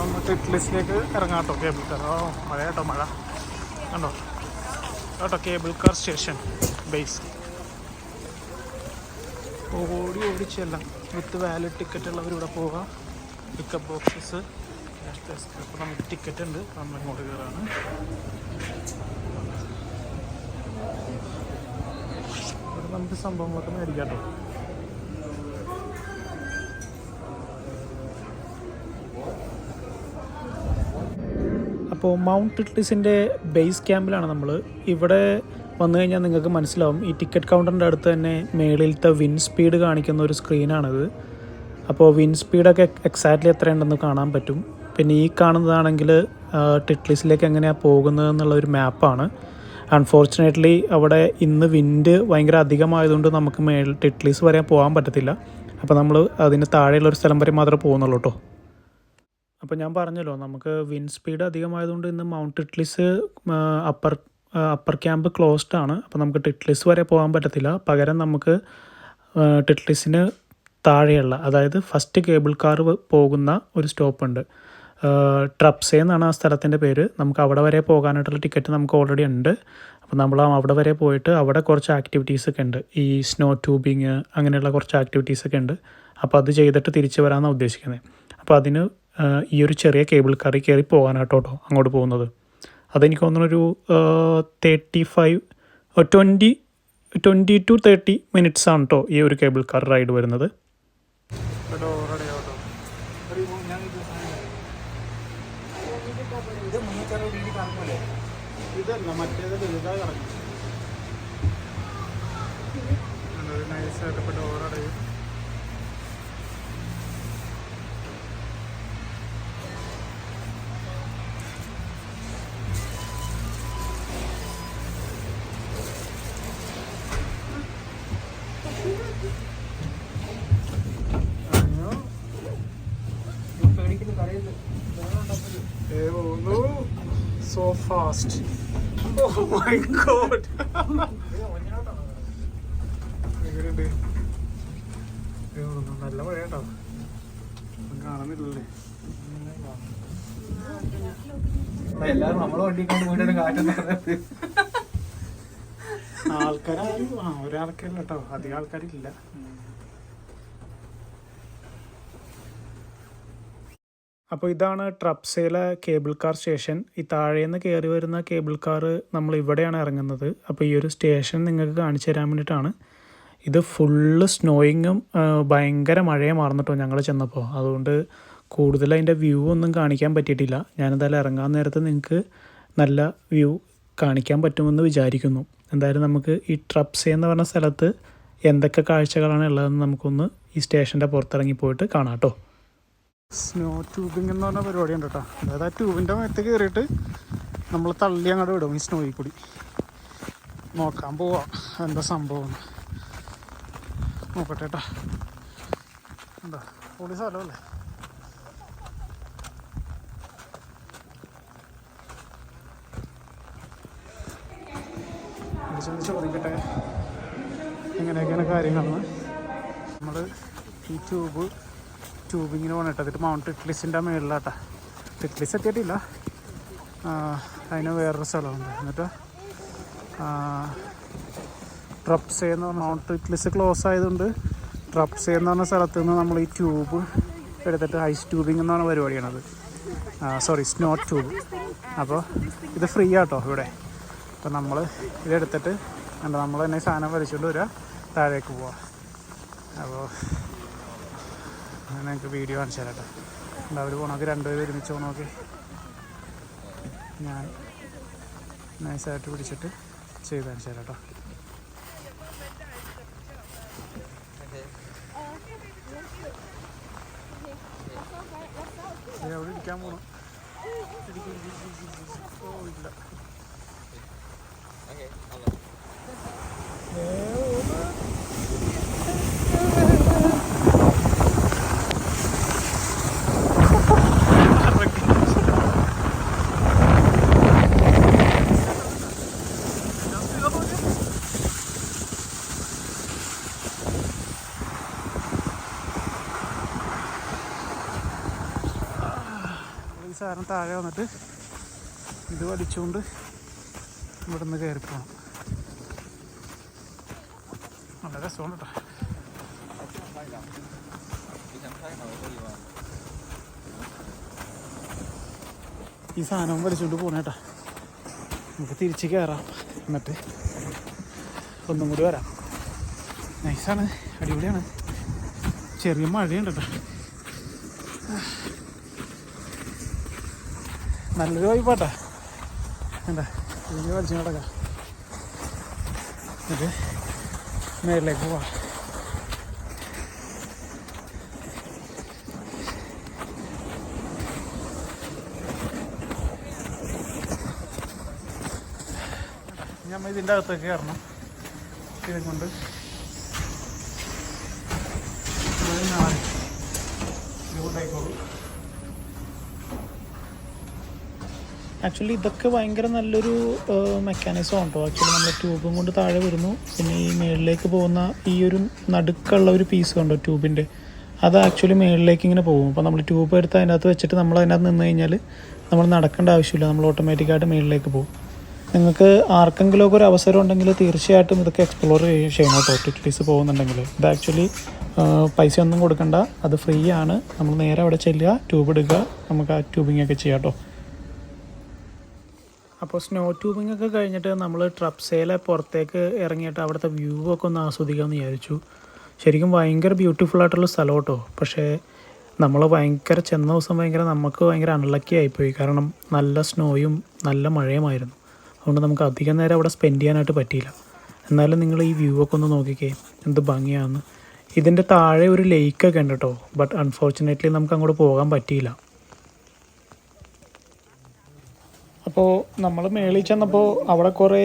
നമുക്ക് ഇറ്റ്ലിസിലേക്ക് ഇറങ്ങാം കേട്ടോ. Cable car. മഴ കേട്ടോ, മഴ കണ്ടോ കേട്ടോ. Cable car station base. ഓടി ചെല്ലാം. വിത്ത് വാലിഡ് ടിക്കറ്റ് ഉള്ളവരിവിടെ പോവാം. Pickup boxes. അപ്പോൾ നമുക്ക് ടിക്കറ്റ് ഉണ്ട്. നമ്മൾ ഇങ്ങോട്ട് കയറാണ്. ഇവിടെ നമുക്ക് സംഭവങ്ങളൊക്കെ മേടിക്കാം കേട്ടോ. അപ്പോൾ മൗണ്ട് ഇറ്റ്ലിസിൻ്റെ ബേസ് ക്യാമ്പിലാണ് നമ്മൾ. ഇവിടെ വന്നു കഴിഞ്ഞാൽ നിങ്ങൾക്ക് മനസ്സിലാവും, ഈ ടിക്കറ്റ് കൗണ്ടറിൻ്റെ അടുത്ത് തന്നെ മേളിലത്തെ വിൻഡ് സ്പീഡ് കാണിക്കുന്ന ഒരു സ്ക്രീനാണിത്. അപ്പോൾ വിൻഡ് സ്പീഡൊക്കെ എക്സാക്ട്ലി എത്രയുണ്ടെന്ന് കാണാൻ പറ്റും. പിന്നെ ഈ കാണുന്നതാണെങ്കിൽ ടിറ്റ്ലിസിലേക്ക് എങ്ങനെയാണ് പോകുന്നത് എന്നുള്ള ഒരു മാപ്പാണ്. അൺഫോർച്ചുനേറ്റ്ലി അവിടെ ഇന്ന് വിൻഡ് ഭയങ്കര അധികമായതുകൊണ്ട് നമുക്ക് ടിറ്റ്ലിസ് വരെ പോകാൻ പറ്റത്തില്ല. അപ്പോൾ നമ്മൾ അതിന് താഴെയുള്ളൊരു സ്ഥലം വരെ മാത്രമേ പോകുന്നുള്ളൂ കേട്ടോ. അപ്പോൾ ഞാൻ പറഞ്ഞല്ലോ, നമുക്ക് വിൻഡ് സ്പീഡ് അധികമായതുകൊണ്ട് ഇന്ന് mount Titlis upper camp closed ആണ്. അപ്പോൾ നമുക്ക് ടിറ്റ്ലിസ് വരെ പോകാൻ പറ്റത്തില്ല. പകരം നമുക്ക് ടിറ്റ്ലിസിന് താഴെയുള്ള, അതായത് ഫസ്റ്റ് കേബിൾ കാർ പോകുന്ന ഒരു സ്റ്റോപ്പുണ്ട്. ട്രപ്സേ എന്നാണ് ആ സ്ഥലത്തിൻ്റെ പേര്. നമുക്ക് അവിടെ വരെ പോകാനായിട്ടുള്ള ടിക്കറ്റ് നമുക്ക് ഓൾറെഡി ഉണ്ട്. അപ്പോൾ നമ്മൾ അവിടെ വരെ പോയിട്ട് അവിടെ കുറച്ച് ആക്ടിവിറ്റീസൊക്കെ ഉണ്ട്. ഈ സ്നോ ട്യൂബിങ് അങ്ങനെയുള്ള കുറച്ച് ആക്ടിവിറ്റീസൊക്കെ ഉണ്ട്. അപ്പോൾ അത് ചെയ്തിട്ട് തിരിച്ച് വരാമെന്നാണ് ഉദ്ദേശിക്കുന്നത്. അപ്പോൾ അതിന് ഈ ഒരു ചെറിയ കേബിൾ കാറിൽ കയറി പോകാനായിട്ടോ അങ്ങോട്ട് പോകുന്നത്. അതെനിക്ക് തോന്നുന്നൊരു 20 to 30 മിനിറ്റ്സ് ആണ് കേട്ടോ ഈ ഒരു കേബിൾ കാർ റൈഡ് വരുന്നത്. So fast. Oh my god. നല്ല മഴ കേട്ടോ, കാണുന്നില്ലല്ലേ. എല്ലാരും നമ്മളെ വണ്ടിക്കൊണ്ട് പോയിട്ട് കാറ്റുന്നത് ആൾക്കാരും ഒരാൾക്കാരില്ല കേട്ടോ, അധികം ആൾക്കാരില്ല. അപ്പോൾ ഇതാണ് ട്രപ്സയിലെ കേബിൾ കാർ സ്റ്റേഷൻ. ഈ താഴേന്ന് കയറി വരുന്ന കേബിൾ കാർ നമ്മൾ ഇവിടെയാണ് ഇറങ്ങുന്നത്. അപ്പോൾ ഈ ഒരു സ്റ്റേഷൻ നിങ്ങൾക്ക് കാണിച്ചു തരാൻ വേണ്ടിയിട്ടാണ്. ഇത് ഫുള്ള് സ്നോയിങ്ങും ഭയങ്കര മഴയുമായിരുന്നു കേട്ടോ ഞങ്ങൾ ചെന്നപ്പോൾ. അതുകൊണ്ട് കൂടുതൽ അതിൻ്റെ വ്യൂ ഒന്നും കാണിക്കാൻ പറ്റിയിട്ടില്ല. ഞാനെന്തായാലും ഇറങ്ങാൻ നേരത്ത് നിങ്ങൾക്ക് നല്ല വ്യൂ കാണിക്കാൻ പറ്റുമെന്ന് വിചാരിക്കുന്നു. എന്തായാലും നമുക്ക് ഈ ട്രപ്സേ എന്ന് പറഞ്ഞ സ്ഥലത്ത് എന്തൊക്കെ കാഴ്ചകളാണ് ഉള്ളതെന്ന് നമുക്കൊന്ന് ഈ സ്റ്റേഷൻ്റെ പുറത്തിറങ്ങി പോയിട്ട് കാണാം കേട്ടോ. സ്നോ ട്യൂബിംഗ് എന്ന് പറഞ്ഞ പരിപാടിയുണ്ട് കേട്ടോ. അതായത് ആ ട്യൂബിൻ്റെ മേത്ത് കയറിയിട്ട് നമ്മൾ തള്ളി അങ്ങോട്ട് വിടും ഈ സ്നോയിൽ കൂടി. നോക്കാൻ പോവാം എന്താ സംഭവം നോക്കട്ടെ കേട്ടോ. എന്താ പൊളി സ്ഥലമല്ലേ. ചോദിക്കട്ടെ എങ്ങനെയൊക്കെയാണ് കാര്യങ്ങളെന്ന്. നമ്മൾ ഈ ട്യൂബിങ്ങിന് പോകണം കേട്ടോ. അതിട്ട് മൗണ്ട് ഇറ്റ്ലിസിൻ്റെ മേളിലാട്ടാ. ഇറ്റ്ലിസ് എത്തിയിട്ടില്ല, അതിന് വേറൊരു സ്ഥലമുണ്ട്. എന്നിട്ട് ട്രപ്സേ എന്ന് പറഞ്ഞ മൗണ്ട് ഇറ്റ്ലിസ് ക്ലോസ് ആയതുകൊണ്ട് ട്രപ്സേ എന്ന് പറഞ്ഞ സ്ഥലത്ത് നിന്ന് നമ്മൾ ഈ ട്യൂബ് എടുത്തിട്ട് ഐസ് ട്യൂബിങ് എന്നാണ് പരിപാടിയാണത്. Snow tube. അപ്പോൾ ഇത് ഫ്രീ ആട്ടോ ഇവിടെ. അപ്പോൾ നമ്മൾ ഇതെടുത്തിട്ട് നമ്മൾ തന്നെ സാധനം വലിച്ചുകൊണ്ട് വരിക, താഴേക്ക് പോവാം. അപ്പോൾ നിങ്ങൾക്ക് വീഡിയോ കാണിച്ചു തരാം കേട്ടോ. അവർ പോകണമെങ്കിൽ രണ്ടുപേരും ഒരുമിച്ച് പോകണമെങ്കിൽ ഞാൻ നൈസായിട്ട് പിടിച്ചിട്ട് ചെയ്ത് കാണിച്ചു തരാം കേട്ടോ. അവിടെ ഇരിക്കാൻ പോകണം. ഓ ഇല്ല. ഈ സാധനം താഴെ വന്നിട്ട് ഇത് വലിച്ചുകൊണ്ട് ഇവിടെ നിന്ന് കയറിപ്പോണം. നല്ല രസമാണ് കേട്ടോ. ഈ സാധനം വലിച്ചുകൊണ്ട് പോണേട്ടാ. നമുക്ക് തിരിച്ച് കയറാം, എന്നിട്ട് ഒന്നും കൂടി വരാം. നൈസാണ്, അടിപൊളിയാണ്. ചെറിയ മഴയുണ്ട് കേട്ടോ. നല്ലൊരു വൈബാട്ടാ. എന്താ ഇതിന് വലിച്ചു നടക്കാം. എന്നിട്ട് മേളിലേക്ക് പോവാം. നമ്മൾ ഇതിൻ്റെ അകത്തേക്ക് കയറണം. ഇതും കൊണ്ട് ആക്ച്വലി ഇതൊക്കെ ഭയങ്കര നല്ലൊരു മെക്കാനിസം ആണ് കേട്ടോ. ആക്ച്വലി നമ്മൾ ട്യൂബും കൊണ്ട് താഴെ വരുന്നു. പിന്നെ ഈ മേളിലേക്ക് പോകുന്ന ഈ ഒരു നടുക്കുള്ള ഒരു പീസ് കണ്ടോ ട്യൂബിൻ്റെ, അത് ആക്ച്വലി മേളിലേക്ക് ഇങ്ങനെ പോകും. അപ്പോൾ നമ്മൾ ട്യൂബ് എടുത്ത് അതിനകത്ത് വെച്ചിട്ട് നമ്മൾ അതിനകത്ത് നിന്ന് കഴിഞ്ഞാൽ നമ്മൾ നടക്കേണ്ട ആവശ്യമില്ല, നമ്മൾ ഓട്ടോമാറ്റിക്കായിട്ട് മേളിലേക്ക് പോകും. നിങ്ങൾക്ക് ആർക്കെങ്കിലുമൊക്കെ ഒരു അവസരം ഉണ്ടെങ്കിൽ തീർച്ചയായിട്ടും ഇതൊക്കെ എക്സ്പ്ലോർ ചെയ്യണം കേട്ടോ. ടിക്കറ്റ്സ് പോകുന്നുണ്ടെങ്കിൽ ഇത് ആക്ച്വലി പൈസ ഒന്നും കൊടുക്കണ്ട, അത് ഫ്രീ ആണ്. നമ്മൾ നേരെ അവിടെ ചെല്ലുക, ട്യൂബ് എടുക്കുക, നമുക്ക് ആ ട്യൂബിംഗ് ഒക്കെ ചെയ്യാം കേട്ടോ. അപ്പോൾ സ്നോ ട്യൂബിംഗ് ഒക്കെ കഴിഞ്ഞിട്ട് നമ്മൾ ട്രപ്സയിലെ പുറത്തേക്ക് ഇറങ്ങിയിട്ട് അവിടുത്തെ വ്യൂ ഒക്കെ ഒന്ന് ആസ്വദിക്കാമെന്ന് വിചാരിച്ചു. ശരിക്കും ഭയങ്കര ബ്യൂട്ടിഫുൾ ആയിട്ടുള്ള സ്ഥലം കേട്ടോ. പക്ഷേ നമ്മൾ ചെന്ന ദിവസം നമുക്ക് ഭയങ്കര അൺലക്കി ആയിപ്പോയി. കാരണം നല്ല സ്നോയും നല്ല മഴയുമായിരുന്നു. അതുകൊണ്ട് നമുക്ക് അധികം നേരം അവിടെ സ്പെൻഡ് ചെയ്യാനായിട്ട് പറ്റിയില്ല. എന്നാലും നിങ്ങൾ ഈ വ്യൂ ഒക്കെ ഒന്ന് നോക്കിക്കേ, എന്ത് ഭംഗിയാണെന്ന്. ഇതിൻ്റെ താഴെ ഒരു ലേക്കൊക്കെ ഉണ്ട് കേട്ടോ. ബട്ട് അൺഫോർച്ചുനേറ്റ്ലി നമുക്ക് അങ്ങോട്ട് പോകാൻ പറ്റിയില്ല. അപ്പോൾ നമ്മൾ മേളിൽ ചെന്നപ്പോൾ അവിടെ കുറേ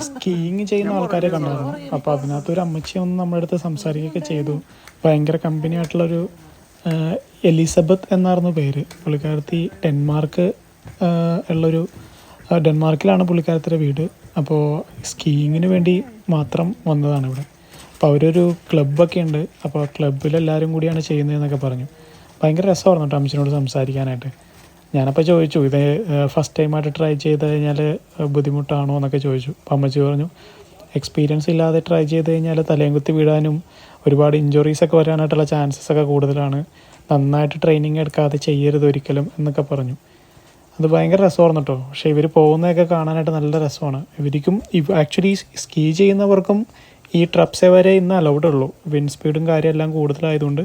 സ്കീയിങ് ചെയ്യുന്ന ആൾക്കാരെ കണ്ടായിരുന്നു. അപ്പോൾ അതിനകത്തൊരു അമ്മച്ചി ഒന്ന് നമ്മുടെ അടുത്ത് സംസാരിക്കുകയൊക്കെ ചെയ്തു. ഭയങ്കര കമ്പനി ആയിട്ടുള്ളൊരു എലിസബത്ത് എന്നായിരുന്നു പേര്. പുള്ളിക്കാരത്തി ഡെൻമാർക്കിലാണ് പുള്ളിക്കാരത്തിൻ്റെ വീട്. അപ്പോൾ സ്കീയിങ്ങിന് വേണ്ടി മാത്രം വന്നതാണ് ഇവിടെ. അപ്പോൾ അവരൊരു ക്ലബ്ബൊക്കെ ഉണ്ട്. അപ്പോൾ ആ ക്ലബ്ബിലെല്ലാവരും കൂടിയാണ് ചെയ്യുന്നതെന്നൊക്കെ പറഞ്ഞു. ഭയങ്കര രസമായിരുന്നു കേട്ടോ അമ്മച്ചിനോട് സംസാരിക്കാനായിട്ട്. ഞാനപ്പോൾ ചോദിച്ചു, ഇത് ഫസ്റ്റ് ടൈമായിട്ട് ട്രൈ ചെയ്ത് കഴിഞ്ഞാൽ ബുദ്ധിമുട്ടാണോ എന്നൊക്കെ ചോദിച്ചു. അപ്പോൾ അമ്മച്ചി പറഞ്ഞു, എക്സ്പീരിയൻസ് ഇല്ലാതെ ട്രൈ ചെയ്ത് കഴിഞ്ഞാൽ തലയും കുത്തി വീഴാനും ഒരുപാട് ഇഞ്ചുറീസൊക്കെ വരാനായിട്ടുള്ള ചാൻസസ് ഒക്കെ കൂടുതലാണ്. നന്നായിട്ട് ട്രെയിനിങ് എടുക്കാതെ ചെയ്യരുത് ഒരിക്കലും എന്നൊക്കെ പറഞ്ഞു. അത് ഭയങ്കര രസമായിരുന്നു കേട്ടോ. പക്ഷേ ഇവർ പോകുന്നതൊക്കെ കാണാനായിട്ട് നല്ല രസമാണ്. ഇവർക്കും ആക്ച്വലി സ്കീ ചെയ്യുന്നവർക്കും ഈ ട്രപ്സെ വരെ ഇന്ന് അലൗഡ് ഉള്ളൂ. വിൻഡ് സ്പീഡും കാര്യമെല്ലാം കൂടുതലായതുകൊണ്ട്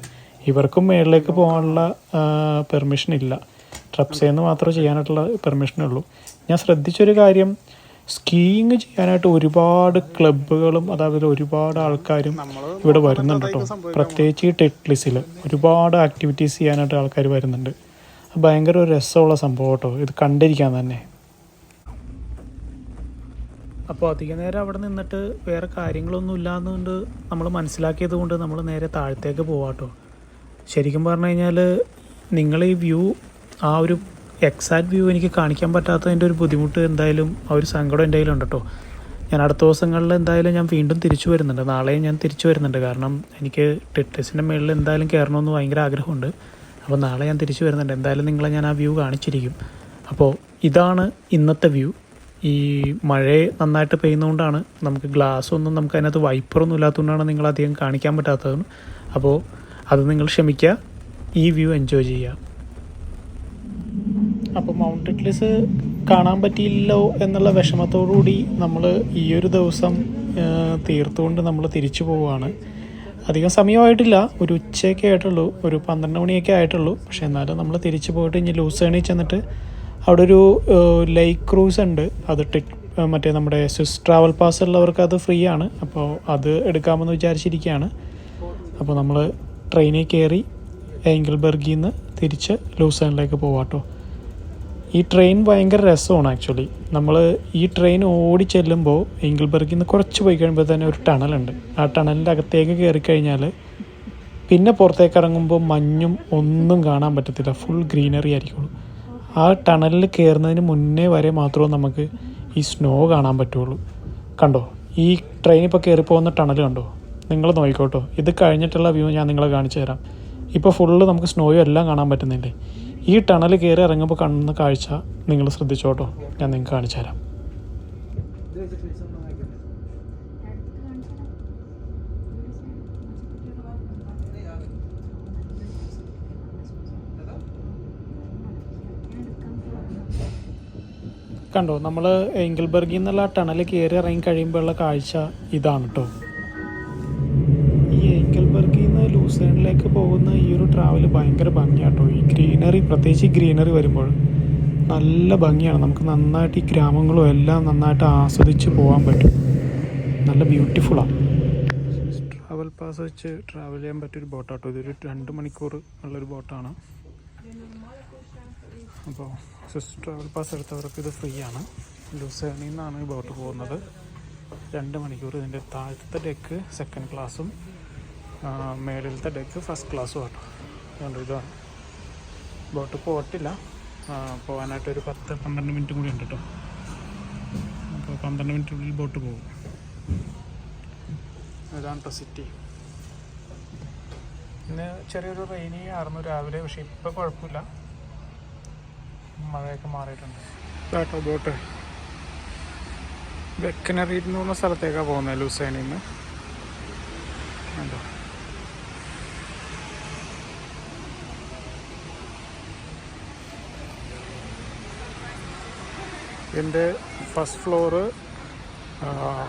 ഇവർക്കും മേളിലേക്ക് പോകാനുള്ള പെർമിഷൻ ഇല്ല. ട്രപ്സേന്ന് മാത്രമേ ചെയ്യാനായിട്ടുള്ള പെർമിഷനേ ഉള്ളൂ. ഞാൻ ശ്രദ്ധിച്ചൊരു കാര്യം, സ്കീയിങ് ചെയ്യാനായിട്ട് ഒരുപാട് ക്ലബ്ബുകളും അതായത് ഒരുപാട് ആൾക്കാരും ഇവിടെ വരുന്നുണ്ട് കേട്ടോ. പ്രത്യേകിച്ച് ഈ ടിറ്റ്ലിസിൽ ഒരുപാട് ആക്ടിവിറ്റീസ് ചെയ്യാനായിട്ട് ആൾക്കാർ വരുന്നുണ്ട്. ഭയങ്കര ഒരു രസമുള്ള സംഭവം കേട്ടോ, ഇത് കണ്ടിരിക്കാൻ തന്നെ. അപ്പോൾ അധിക നേരം അവിടെ നിന്നിട്ട് വേറെ കാര്യങ്ങളൊന്നും ഇല്ലാന്നുകൊണ്ട് നമ്മൾ മനസ്സിലാക്കിയത് കൊണ്ട് നമ്മൾ നേരെ താഴത്തേക്ക് പോവാട്ടോ. ശരിക്കും പറഞ്ഞു കഴിഞ്ഞാൽ നിങ്ങൾ ഈ വ്യൂ, ആ ഒരു എക്സാക്റ്റ് വ്യൂ എനിക്ക് കാണിക്കാൻ പറ്റാത്തതിൻ്റെ ഒരു ബുദ്ധിമുട്ട് എന്തായാലും ആ ഒരു സങ്കടം എൻ്റെ കയ്യിലുണ്ട് കേട്ടോ. ഞാൻ അടുത്ത ദിവസങ്ങളിൽ എന്തായാലും ഞാൻ വീണ്ടും തിരിച്ചു വരുന്നുണ്ട്. നാളെയും ഞാൻ തിരിച്ചു വരുന്നുണ്ട്. കാരണം എനിക്ക് ടിറ്റ്ലിസിൻ്റെ മുകളിൽ എന്തായാലും കയറണമെന്ന് ഭയങ്കര ആഗ്രഹമുണ്ട്. അപ്പോൾ നാളെ ഞാൻ തിരിച്ചു വരുന്നുണ്ട്. എന്തായാലും നിങ്ങളെ ഞാൻ ആ വ്യൂ കാണിച്ചിരിക്കും. അപ്പോൾ ഇതാണ് ഇന്നത്തെ വ്യൂ. ഈ മഴ നന്നായിട്ട് പെയ്യുന്നതുകൊണ്ടാണ് നമുക്ക് ഗ്ലാസ്സൊന്നും നമുക്ക് അതിനകത്ത് വൈപ്പറൊന്നും ഇല്ലാത്തതുകൊണ്ടാണ് നിങ്ങളധികം കാണിക്കാൻ പറ്റാത്തത്. അപ്പോൾ അത് നിങ്ങൾ ക്ഷമിക്കുക, ഈ വ്യൂ എൻജോയ് ചെയ്യുക. അപ്പോൾ മൗണ്ട് ടിറ്റ്ലിസ് കാണാൻ പറ്റിയില്ലോ എന്നുള്ള വിഷമത്തോടുകൂടി നമ്മൾ ഈ ഒരു ദിവസം തീർത്തുകൊണ്ട് നമ്മൾ തിരിച്ചു പോവുകയാണ്. അധികം സമയമായിട്ടില്ല, ഒരു ഉച്ചയൊക്കെ ആയിട്ടുള്ളൂ, ഒരു 12 മണിയൊക്കെ ആയിട്ടുള്ളൂ. പക്ഷേ എന്നാലും നമ്മൾ തിരിച്ചു പോയിട്ട് ഇനി ലൂസേണിൽ ചെന്നിട്ട് അവിടെ ഒരു ലേക്ക് ക്രൂസ് ഉണ്ട്. അത് മറ്റേ നമ്മുടെ സ്വിസ് ട്രാവൽ പാസ് ഉള്ളവർക്ക് അത് ഫ്രീ ആണ്. അപ്പോൾ അത് എടുക്കാമെന്ന് വിചാരിച്ചിരിക്കുകയാണ്. അപ്പോൾ നമ്മൾ ട്രെയിനിൽ കയറി ഏങ്കിൾബർഗിൽ നിന്ന് തിരിച്ച് ലൂസേണിലേക്ക് പോവാട്ടോ. ഈ ട്രെയിൻ ഭയങ്കര രസമാണ് ആക്ച്വലി. നമ്മൾ ഈ ട്രെയിൻ ഓടി ചെല്ലുമ്പോൾ ഏങ്കിൾബർഗിൽ നിന്ന് കുറച്ച് പോയി കഴിയുമ്പോൾ തന്നെ ഒരു ടണലുണ്ട്. ആ ടണലിൻ്റെ അകത്തേക്ക് കയറി കഴിഞ്ഞാൽ പിന്നെ പുറത്തേക്ക് ഇറങ്ങുമ്പോൾ മഞ്ഞും ഒന്നും കാണാൻ പറ്റത്തില്ല, ഫുൾ ഗ്രീനറി ആയിരിക്കുള്ളൂ. ആ ടണലിൽ കയറുന്നതിന് മുന്നേ വരെ മാത്രമേ നമുക്ക് ഈ സ്നോ കാണാൻ പറ്റുള്ളൂ. കണ്ടോ, ഈ ട്രെയിൻ ഇപ്പോൾ കയറി പോകുന്ന ടണൽ കണ്ടോ, നിങ്ങൾ നോക്കിക്കോട്ടോ. ഇത് കഴിഞ്ഞിട്ടുള്ള വ്യൂ ഞാൻ നിങ്ങളെ കാണിച്ചു തരാം. ഇപ്പോൾ ഫുള്ള് നമുക്ക് സ്നോയും എല്ലാം കാണാൻ പറ്റുന്നില്ലേ. ഈ ടണൽ കയറി ഇറങ്ങുമ്പോൾ കാണുന്ന കാഴ്ച നിങ്ങൾ ശ്രദ്ധിച്ചോട്ടോ, ഞാൻ നിങ്ങൾക്ക് കാണിച്ചു തരാം. കണ്ടോ, നമ്മൾ എങ്കിൾബർഗിൽ നിന്നുള്ള ടണൽ കയറി ഇറങ്ങി കഴിയുമ്പോഴുള്ള കാഴ്ച ഇതാണ് കേട്ടോ. ഈ എങ്കിൾബർഗിൽ നിന്ന് ലൂസേണിലേക്ക് പോകുന്ന ഈ ഒരു ട്രാവൽ ഭയങ്കര ഭംഗിയാട്ടോ. ഈ ഗ്രീനറി, പ്രത്യേകിച്ച് ഈ ഗ്രീനറി വരുമ്പോൾ നല്ല ഭംഗിയാണ്. നമുക്ക് നന്നായിട്ട് ഈ ഗ്രാമങ്ങളും എല്ലാം നന്നായിട്ട് ആസ്വദിച്ച് പോകാൻ പറ്റും. നല്ല ബ്യൂട്ടിഫുള്ളാണ്. ട്രാവൽ പാസ് വെച്ച് ട്രാവൽ ചെയ്യാൻ പറ്റിയൊരു ബോട്ടാട്ടോ. ഇതൊരു 2 മണിക്കൂർ ഉള്ളൊരു ബോട്ടാണ്. അപ്പോൾ ട്രാവൽ പാസ് എടുത്തവർക്ക് ഇത് ഫ്രീ ആണ്. ലൂസേണിൽ നിന്നാണ് ഈ ബോട്ട് പോകുന്നത്. 2 മണിക്കൂർ. ഇതിൻ്റെ താഴത്തെ ഡെക്ക് സെക്കൻഡ് ക്ലാസ്സും മേളിലത്തെ ഡെക്ക് ഫസ്റ്റ് ക്ലാസ്സും ആട്ടോ. അതുകൊണ്ട് ഇതാണ് ബോട്ട് പോയിട്ടില്ല. പോകാനായിട്ടൊരു 10-12 മിനിറ്റ് കൂടി ഉണ്ട് കേട്ടോ. അപ്പോൾ 12 മിനിറ്റിനുള്ളിൽ ബോട്ട് പോകും. ഇതാണ് കേട്ടോ സിറ്റി. ഇന്ന് ചെറിയൊരു റെയിനി ആയിരുന്നു രാവിലെ, പക്ഷേ ഇപ്പോൾ കുഴപ്പമില്ല, മഴയൊക്കെ മാറിയിട്ടുണ്ട് കേട്ടോ. ബോട്ട് വെക്കനറി എന്ന് പറഞ്ഞ സ്ഥലത്തേക്കാണ് പോകുന്നത് ലൂസേണിൽ നിന്ന്. കണ്ടോ, ഇതിൻ്റെ ഫസ്റ്റ് ഫ്ലോറ്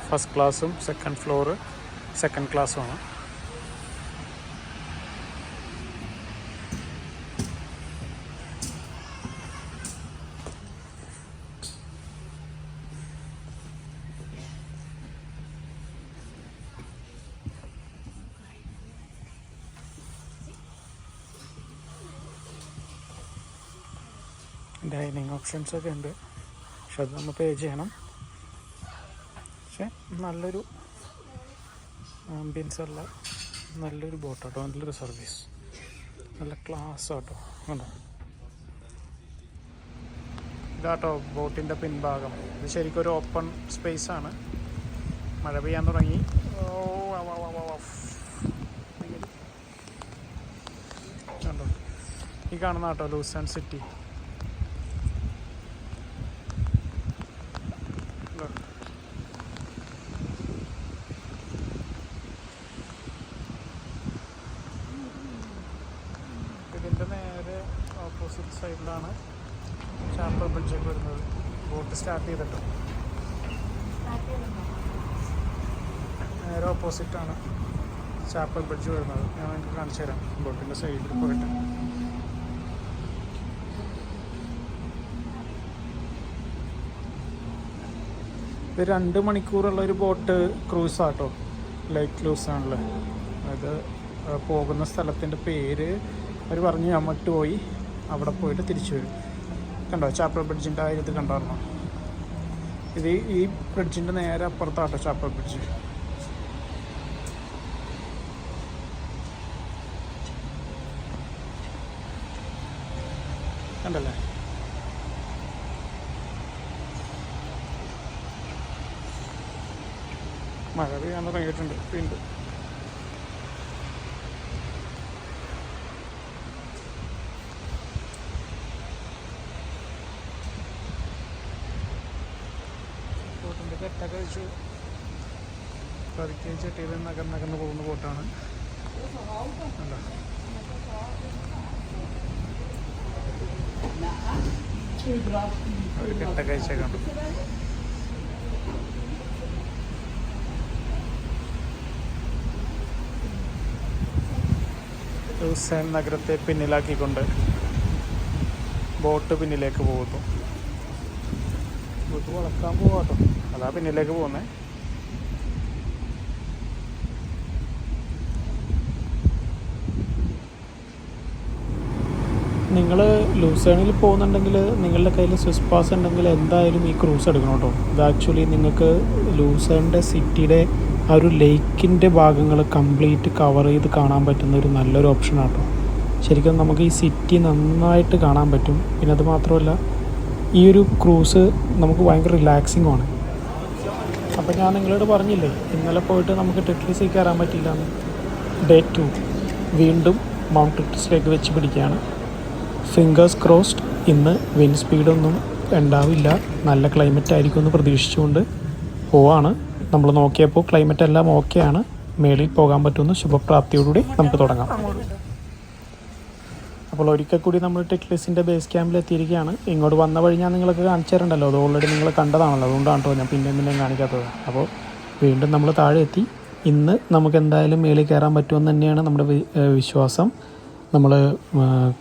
ഫസ്റ്റ് ക്ലാസ്സും സെക്കൻഡ് ഫ്ലോറ് സെക്കൻഡ് ക്ലാസ്സുമാണ്. ഡൈനിങ് ഓപ്ഷൻസൊക്കെ ഉണ്ട്, പക്ഷെ അത് നമ്മൾ പേ ചെയ്യണം. പക്ഷെ നല്ലൊരു ആംബിയൻസ് ഉള്ള നല്ലൊരു ബോട്ടാട്ടോ, നല്ലൊരു സർവീസ്, നല്ല ക്ലാസ് ആട്ടോ. കണ്ടോ, ഇതാട്ടോ ബോട്ടിൻ്റെ പിൻഭാഗം. ഇത് ശരിക്കും ഒരു ഓപ്പൺ സ്പേസ് ആണ്. മഴ പെയ്യാൻ തുടങ്ങി. കണ്ടോ, ഈ കാണുന്ന കേട്ടോ ലൂസേൺ സിറ്റി. ഇതിൻ്റെ നേരെ ഓപ്പോസിറ്റ് സൈഡിലാണ് ചാപ്പൽ ബ്രിഡ്ജൊക്കെ വരുന്നത്. ബോട്ട് സ്റ്റാർട്ട് ചെയ്തിട്ടോ നേരെ ഓപ്പോസിറ്റാണ് ചാപ്പൽ ബ്രിഡ്ജ് വരുന്നത്. ഞാൻ നിങ്ങൾക്ക് കാണിച്ചു തരാം. ബോട്ടിൻ്റെ സൈഡിൽ പോയിട്ട് ഇത് 2 മണിക്കൂറുള്ള ഒരു ബോട്ട് ക്രൂസാട്ടോ, ലേക്ക് ലൂസാണിൽ. അത് പോകുന്ന സ്ഥലത്തിൻ്റെ പേര് അവർ പറഞ്ഞ് അങ്ങോട്ട് പോയി അവിടെ പോയിട്ട് തിരിച്ചു വരും. കണ്ടോ ചാപ്പൽ ബ്രിഡ്ജിൻ്റെ ഇത് കണ്ടായിരുന്നോ? ഇത് ഈ ബ്രിഡ്ജിൻ്റെ നേരെ അപ്പുറത്താട്ടോ ചാപ്പൽ ബ്രിഡ്ജ്. കണ്ടല്ലേ, മഴ പെയ്യാൻ തുടങ്ങിയിട്ടുണ്ട് വീണ്ടും. ബോട്ടിൻ്റെ കെട്ടൊക്കെ വെച്ചു പതുക്കെ ചെട്ടിയിൽ നകർന്ന് പോകുന്ന ബോട്ടാണ്. അല്ല ഒരു കെട്ടൊക്കെ വെച്ചേക്കാണ്. ലൂസേൺ നഗരത്തെ പിന്നിലാക്കിക്കൊണ്ട് ബോട്ട് പിന്നിലേക്ക് പോകുന്നു. ബോട്ട് വളക്കാൻ പോവാട്ടോ, അതാ പിന്നിലേക്ക് പോകുന്നത്. നിങ്ങൾ ലൂസേണിൽ പോകുന്നുണ്ടെങ്കിൽ നിങ്ങളുടെ കയ്യിൽ സ്വിസ് പാസ് ഉണ്ടെങ്കിൽ എന്തായാലും ഈ ക്രൂസ് എടുക്കണം കേട്ടോ. ഇത് ആക്ച്വലി നിങ്ങൾക്ക് ലൂസേണിൻ്റെ സിറ്റിയുടെ ആ ഒരു ലേക്കിൻ്റെ ഭാഗങ്ങൾ കംപ്ലീറ്റ് കവർ ചെയ്ത് കാണാൻ പറ്റുന്ന ഒരു നല്ലൊരു ഓപ്ഷനാണ് കേട്ടോ. ശരിക്കും നമുക്ക് ഈ സിറ്റി നന്നായിട്ട് കാണാൻ പറ്റും. പിന്നെ അത് മാത്രമല്ല ഈ ഒരു ക്രൂസ് നമുക്ക് ഭയങ്കര റിലാക്സിങ്ങുമാണ്. അപ്പോൾ ഞാൻ നിങ്ങളോട് പറഞ്ഞില്ലേ ഇന്നലെ പോയിട്ട് നമുക്ക് ടെട്രിസിൽ കയറാൻ പറ്റില്ല എന്ന്. ഡേ 2 വീണ്ടും മൗണ്ട് ടെട്രിസിലേക്ക് വെച്ച് പിടിക്കുകയാണ്. ഫിംഗേഴ്സ് ക്രോസ്ഡ് ഇന്ന് വിൻഡ് സ്പീഡൊന്നും ഉണ്ടാവില്ല, നല്ല ക്ലൈമറ്റ് ആയിരിക്കും എന്ന് പ്രതീക്ഷിച്ചുകൊണ്ട് പോവാണ്. നമ്മൾ നോക്കിയപ്പോൾ ക്ലൈമറ്റ് എല്ലാം ഓക്കെയാണ്, മേളിൽ പോകാൻ പറ്റുന്ന ശുഭപ്രാപ്തിയോടുകൂടി നമുക്ക് തുടങ്ങാം. അപ്പോൾ ഒരിക്കൽ കൂടി നമ്മൾ ടിക്ലിസിൻ്റെ ബേസ് ക്യാമ്പിൽ എത്തിയിരിക്കുകയാണ്. ഇങ്ങോട്ട് വന്ന വഴി ഞാൻ നിങ്ങൾക്ക് കാണിച്ചു തരണ്ടല്ലോ, അത് ഓൾറെഡി നിങ്ങൾ കണ്ടതാണല്ലോ, അതുകൊണ്ടാണ് കേട്ടോ ഞാൻ പിന്നെയും കാണിക്കാത്തത്. അപ്പോൾ വീണ്ടും നമ്മൾ താഴെ എത്തി. ഇന്ന് നമുക്ക് എന്തായാലും മേളിൽ കയറാൻ പറ്റുമെന്ന് തന്നെയാണ് നമ്മുടെ വിശ്വാസം. നമ്മൾ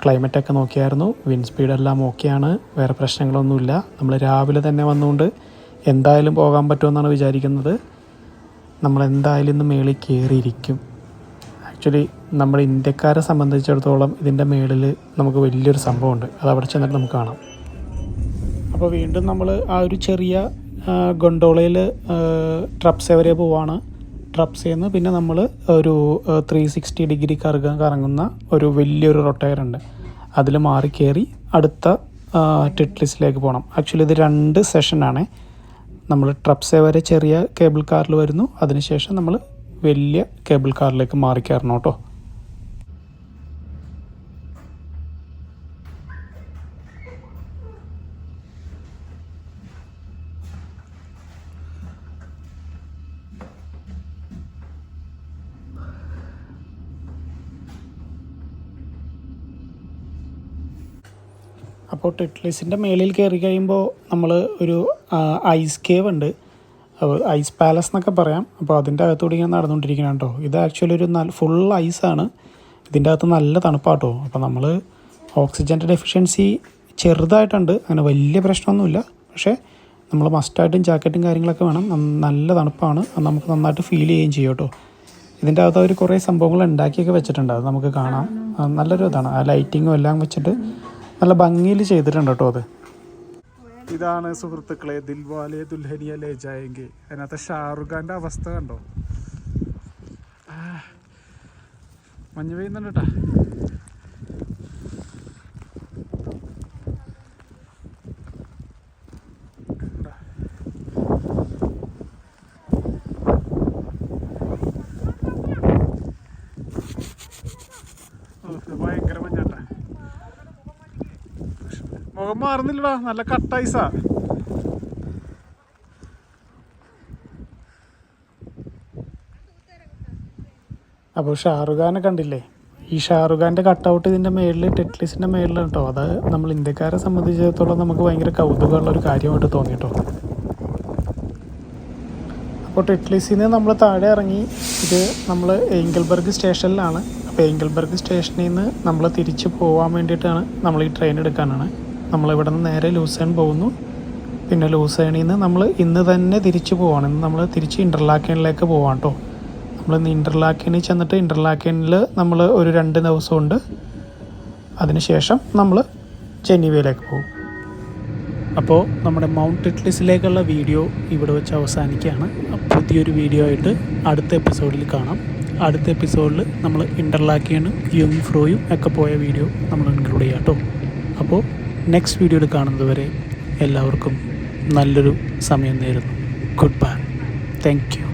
ക്ലൈമറ്റൊക്കെ നോക്കിയായിരുന്നു, വിൻഡ് സ്പീഡെല്ലാം ഓക്കെയാണ്, വേറെ പ്രശ്നങ്ങളൊന്നുമില്ല. നമ്മൾ രാവിലെ തന്നെ വന്നുകൊണ്ട് എന്തായാലും പോകാൻ പറ്റുമെന്നാണ് വിചാരിക്കുന്നത്. നമ്മളെന്തായാലും ഇന്ന് മേളിൽ കയറിയിരിക്കും. ആക്ച്വലി നമ്മുടെ ഇന്ത്യക്കാരെ സംബന്ധിച്ചിടത്തോളം ഇതിൻ്റെ മേളിൽ നമുക്ക് വലിയൊരു സംഭവമുണ്ട്, അത് അവിടെ ചെന്നിട്ട് നമുക്ക് കാണാം. അപ്പോൾ വീണ്ടും നമ്മൾ ആ ഒരു ചെറിയ ഗൊണ്ടോളയിൽ ട്രപ്സെ വരെ പോവാണ്. ട്രപ്സയിൽ നിന്ന് പിന്നെ നമ്മൾ ഒരു 360 ഡിഗ്രി കറങ്ങുന്ന ഒരു വലിയൊരു റൊട്ടയറുണ്ട്, അതിൽ മാറി കയറി അടുത്ത ടിറ്റ്ലിസിലേക്ക് പോകണം. ആക്ച്വലി ഇത് 2 സെഷനാണ്. നമ്മൾ ട്രപ്സെ വരെ ചെറിയ കേബിൾ കാറിൽ വരുന്നു, അതിനുശേഷം നമ്മൾ വലിയ കേബിൾ കാറിലേക്ക് മാറി കയറണം കേട്ടോ. അപ്പോൾ ടിറ്റ്ലിസിൻ്റെ മേളിൽ കയറി കഴിയുമ്പോൾ നമ്മൾ ഒരു ഐസ് കേവ് ഉണ്ട്, ഐസ് പാലസ് എന്നൊക്കെ പറയാം. അപ്പോൾ അതിൻ്റെ അകത്തൂടെ ഇങ്ങനെ നടന്നുകൊണ്ടിരിക്കണം കേട്ടോ. ഇത് ആക്ച്വലി ഒരു ഫുൾ ഐസാണ്, ഇതിൻ്റെ അകത്ത് നല്ല തണുപ്പാട്ടോ. അപ്പോൾ നമ്മൾ ഓക്സിജൻ്റെ ഡെഫിഷ്യൻസി ചെറുതായിട്ടുണ്ട്, അങ്ങനെ വലിയ പ്രശ്നമൊന്നുമില്ല. പക്ഷേ നമ്മൾ മസ്റ്റായിട്ടും ജാക്കറ്റും കാര്യങ്ങളൊക്കെ വേണം, നല്ല തണുപ്പാണ്, അത് നമുക്ക് നന്നായിട്ട് ഫീൽ ചെയ്യുകയും ചെയ്യും കേട്ടോ. ഇതിൻ്റെ അകത്ത് അവർ കുറേ സംഭവങ്ങൾ ഉണ്ടാക്കിയൊക്കെ വെച്ചിട്ടുണ്ട്, അത് നമുക്ക് കാണാം. നല്ലൊരു ഇതാണ്, ആ ലൈറ്റിങ്ങും എല്ലാം വെച്ചിട്ട് നല്ല ഭംഗിയിൽ ചെയ്തിട്ടുണ്ട് കേട്ടോ. അത് ഇതാണ് സുഹൃത്തുക്കളെ ദിൽവാലെ ദുൽഹനിയ ലേ ജായേംഗെ. അതിനകത്ത് ഷാറുഖ് ഖാൻ്റെ അവസ്ഥ കണ്ടോ, മഞ്ഞ് പെയ്യുന്നുണ്ട് കേട്ടാ. ഭയങ്കര മഞ്ഞാട്ടാ, മുഖം മാറുന്നില്ലടാ, നല്ല കട്ടൈസാ. അപ്പോൾ ഷാറുഖ് ഖാനെ കണ്ടില്ലേ, ഈ ഷാറുഖ് ഖാൻ്റെ കട്ടൗട്ട് ഇതിൻ്റെ മേളിൽ ടിറ്റ്ലിസിൻ്റെ മേളിലാണ് കേട്ടോ. അത് നമ്മൾ ഇന്ത്യക്കാരെ സംബന്ധിച്ചിടത്തോളം നമുക്ക് ഭയങ്കര കൗതുകമുള്ളൊരു കാര്യമായിട്ട് തോന്നി കേട്ടോ. അപ്പോൾ ടിറ്റ്ലിസിൽ നിന്ന് നമ്മൾ താഴെ ഇറങ്ങി, ഇത് നമ്മൾ ഏഞ്ചൽബർഗ് സ്റ്റേഷനിലാണ്. അപ്പോൾ ഏഞ്ചൽബർഗ് സ്റ്റേഷനിൽ നിന്ന് നമ്മൾ തിരിച്ച് പോകാൻ വേണ്ടിയിട്ടാണ് നമ്മൾ ഈ ട്രെയിൻ എടുക്കാനാണ്. നമ്മളിവിടെ നിന്ന് നേരെ ലൂസേൺ പോകുന്നു, പിന്നെ ലൂസേണിൽ നിന്ന് നമ്മൾ ഇന്ന് തന്നെ തിരിച്ച് പോവാണ്. ഇന്ന് നമ്മൾ തിരിച്ച് ഇൻ്റർലാക്കനിലേക്ക് പോവാം കേട്ടോ. നമ്മളിന്ന് ഇൻ്റർലാക്കനിൽ ചെന്നിട്ട് ഇൻ്റർലാക്കനിൽ നമ്മൾ ഒരു 2 ദിവസമുണ്ട്, അതിനുശേഷം നമ്മൾ ജനീവയിലേക്ക് പോകും. അപ്പോൾ നമ്മുടെ മൗണ്ട് ടിറ്റ്ലിസിലേക്കുള്ള വീഡിയോ ഇവിടെ വെച്ച് അവസാനിക്കുകയാണ്. പുതിയൊരു വീഡിയോ ആയിട്ട് അടുത്ത എപ്പിസോഡിൽ കാണാം. അടുത്ത എപ്പിസോഡിൽ നമ്മൾ ഇൻ്റർലാക്കനും യുങ് ഫ്രോയും ഒക്കെ പോയ വീഡിയോ നമ്മൾ ഇൻക്ലൂഡ് ചെയ്യാം കേട്ടോ. അപ്പോൾ നെക്സ്റ്റ് വീഡിയോയിൽ കാണുന്നത് വരെ എല്ലാവർക്കും നല്ലൊരു സമയം നേരുന്നു. Good bye, thank you.